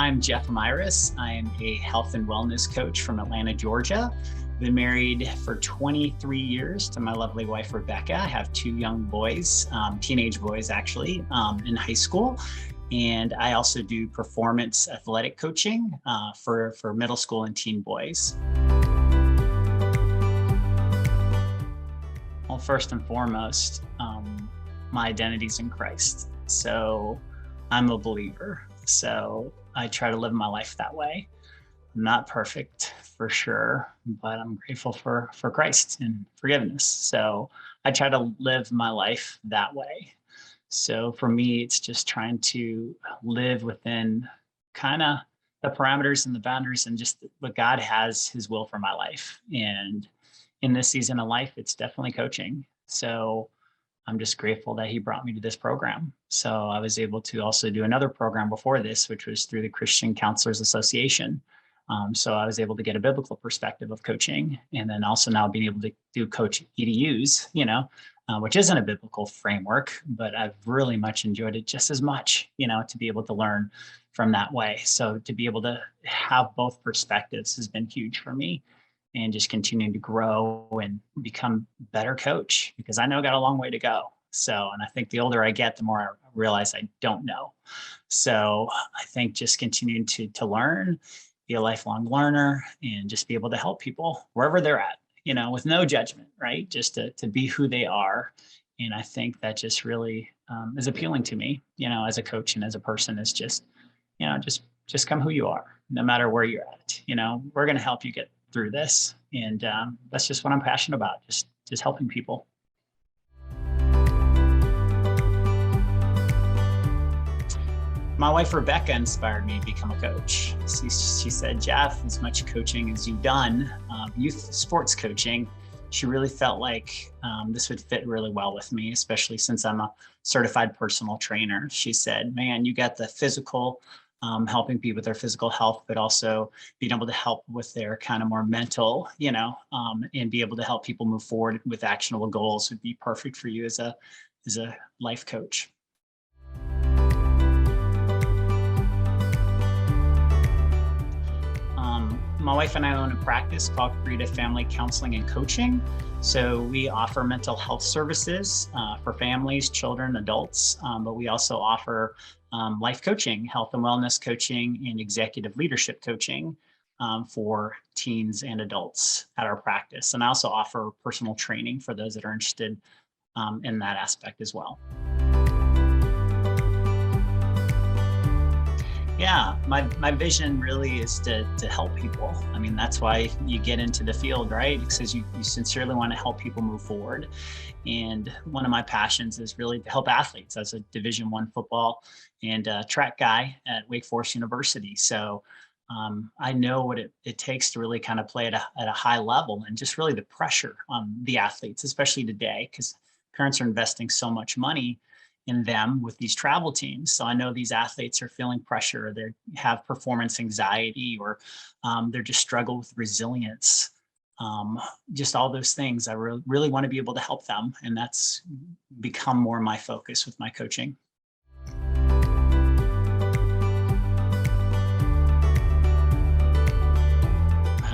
I'm Jeff Muyres. I am a health and wellness coach from Atlanta, Georgia. Been married for 23 years to my lovely wife, Rebecca. I have two young boys, teenage boys actually, in high school. And I also do performance athletic coaching for middle school and teen boys. Well, first and foremost, my identity is in Christ. So I'm a believer. So I try to live my life that way. I'm not perfect for sure, but I'm grateful for Christ and forgiveness. So I try to live my life that way. So for me, it's just trying to live within kind of the parameters and the boundaries and just what God has his will for my life. And in this season of life, it's definitely coaching. So I'm just grateful that he brought me to this program. So I was able to also do another program before this, which was through the Christian Counselors Association. So I was able to get a biblical perspective of coaching, and then also now being able to do coach EDUs, which isn't a biblical framework, but I've really much enjoyed it just as much, to be able to learn from that way. So to be able to have both perspectives has been huge for me, and just continuing to grow and become a better coach, because I know I got a long way to go. So, and I think the older I get, the more I realize I don't know. So I think just continuing to learn, be a lifelong learner, and just be able to help people wherever they're at, with no judgment, right? Just to be who they are. And I think that just really is appealing to me, as a coach and as a person, is just, just come who you are, no matter where you're at. We're going to help you get through this. And that's just what I'm passionate about, just helping people. My wife, Rebecca, inspired me to become a coach. She said, Jeff, as much coaching as you've done, youth sports coaching, she really felt like this would fit really well with me, especially since I'm a certified personal trainer. She said, man, you got the physical, helping people with their physical health, but also being able to help with their kind of more mental, and be able to help people move forward with actionable goals would be perfect for you as a life coach. My wife and I own a practice called Creative Family Counseling and Coaching. So we offer mental health services for families, children, adults, but we also offer life coaching, health and wellness coaching, and executive leadership coaching for teens and adults at our practice. And I also offer personal training for those that are interested in that aspect as well. Yeah, my vision really is to help people. I mean, that's why you get into the field, right? Because you sincerely want to help people move forward. And one of my passions is really to help athletes. As a Division I football and track guy at Wake Forest University. So I know what it takes to really kind of play at a high level, and just really the pressure on the athletes, especially today, because parents are investing so much money in them with these travel teams. So I know these athletes are feeling pressure, they have performance anxiety, or they're just struggle with resilience. Just all those things. I really want to be able to help them. And that's become more my focus with my coaching.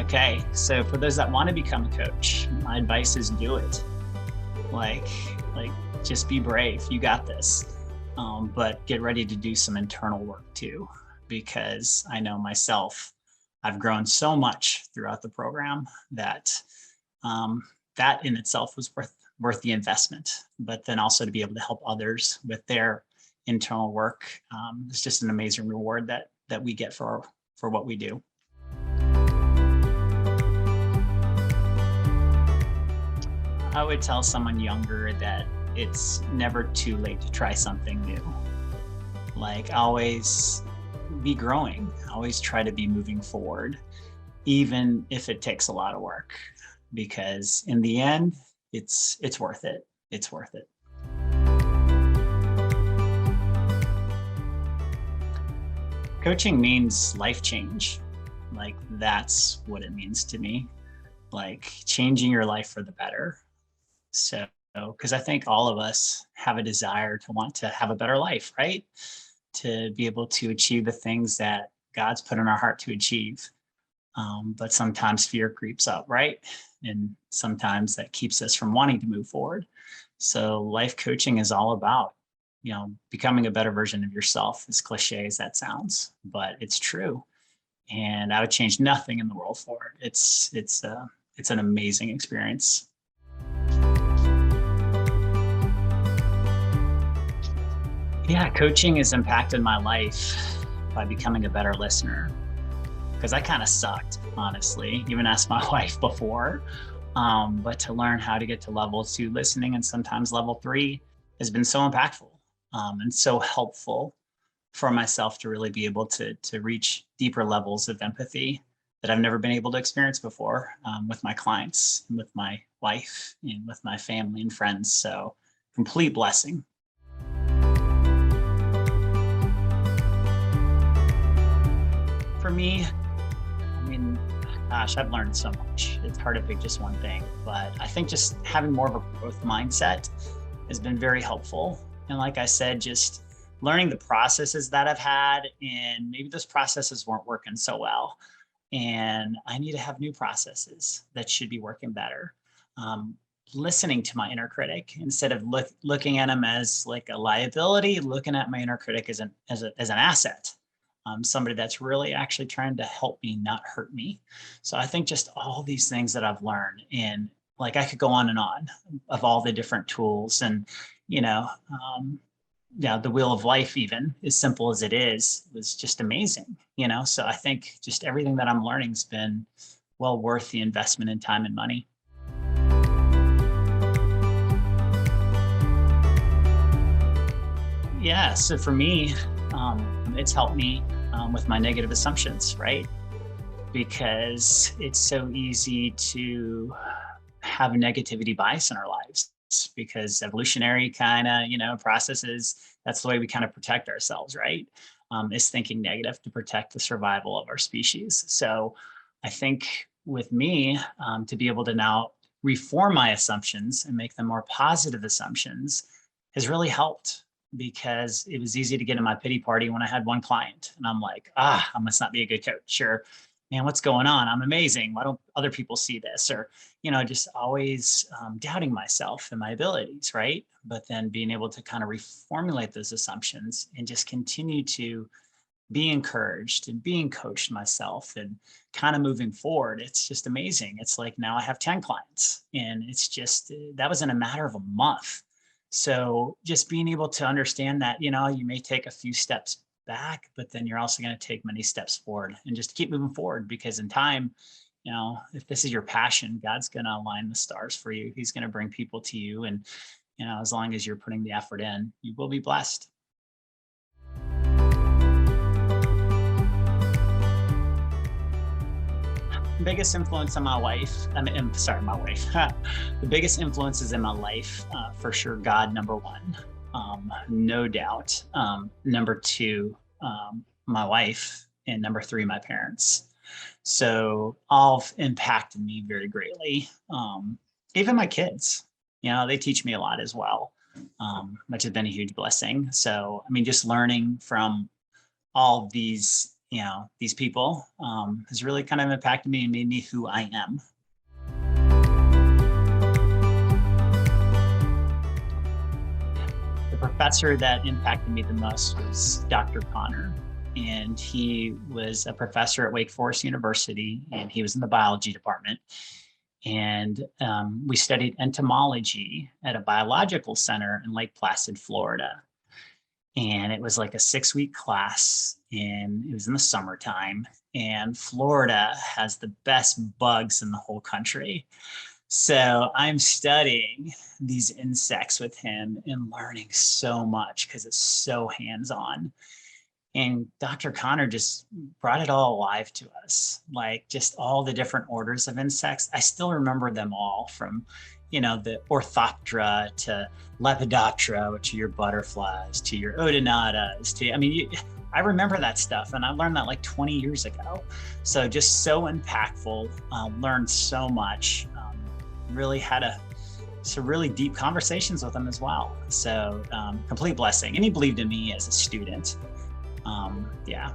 Okay, so for those that want to become a coach, my advice is do it. Like just be brave. You got this. But get ready to do some internal work too, because I know myself, I've grown so much throughout the program that that in itself was worth the investment. But then also to be able to help others with their internal work, it's just an amazing reward that we get for what we do. I would tell someone younger that it's never too late to try something new. Like, always be growing, always try to be moving forward, even if it takes a lot of work, because in the end, it's worth it. It's worth it. Coaching means life change. Like, that's what it means to me. Like, changing your life for the better. So, because I think all of us have a desire to want to have a better life, right? To be able to achieve the things that God's put in our heart to achieve. But sometimes fear creeps up, right? And sometimes that keeps us from wanting to move forward. So life coaching is all about, becoming a better version of yourself, as cliche as that sounds, but it's true. And I would change nothing in the world for it. It's an amazing experience. Yeah, coaching has impacted my life by becoming a better listener, because I kind of sucked, honestly. Even asked my wife before. But to learn how to get to level 2 listening, and sometimes level 3, has been so impactful and so helpful for myself to really be able to reach deeper levels of empathy that I've never been able to experience before with my clients, and with my wife, and with my family and friends. So complete blessing. For me, gosh, I've learned so much. It's hard to pick just one thing, but I think just having more of a growth mindset has been very helpful. And like I said, just learning the processes that I've had, and maybe those processes weren't working so well. And I need to have new processes that should be working better. Listening to my inner critic instead of looking at him as like a liability, looking at my inner critic as an asset. Somebody that's really actually trying to help me, not hurt me. So I think just all these things that I've learned, and like I could go on and on of all the different tools, and the wheel of life, even as simple as it is, was just amazing. So I think just everything that I'm learning has been well worth the investment in time and money. Yeah, so for me, it's helped me with my negative assumptions, right? Because it's so easy to have negativity bias in our lives, because evolutionary kind of, processes, that's the way we kind of protect ourselves, right? Is thinking negative to protect the survival of our species. So I think with me, to be able to now reform my assumptions and make them more positive assumptions has really helped, because it was easy to get in my pity party when I had one client and I'm like, I must not be a good coach, or man, what's going on? I'm amazing. Why don't other people see this? Or, just always doubting myself and my abilities, right? But then being able to kind of reformulate those assumptions and just continue to be encouraged and being coached myself and kind of moving forward. It's just amazing. It's like now I have 10 clients, and it's just, that was in a matter of a month. So just being able to understand that, you may take a few steps back, but then you're also going to take many steps forward, and just keep moving forward, because in time, if this is your passion, God's going to align the stars for you. He's going to bring people to you. And, as long as you're putting the effort in, you will be blessed. Biggest influence on my wife, my wife. The biggest influences in my life, for sure, God, number 1, no doubt. Number 2, my wife, and number 3, my parents. So all impacted me very greatly. Even my kids, they teach me a lot as well, which has been a huge blessing. So, just learning from all these people has really kind of impacted me and made me who I am. The professor that impacted me the most was Dr. Connor, and he was a professor at Wake Forest University, and he was in the biology department. And we studied entomology at a biological center in Lake Placid, Florida. And it was like a 6-week class, and it was in the summertime, and Florida has the best bugs in the whole country. So I'm studying these insects with him and learning so much, because it's so hands-on. And Dr. Connor just brought it all alive to us, like just all the different orders of insects. I still remember them all, from the Orthoptera to Lepidoptera, which are your butterflies, to your Odonatas, I remember that stuff, and I learned that like 20 years ago. So just so impactful, learned so much, really had some really deep conversations with him as well. So complete blessing. And he believed in me as a student. Yeah.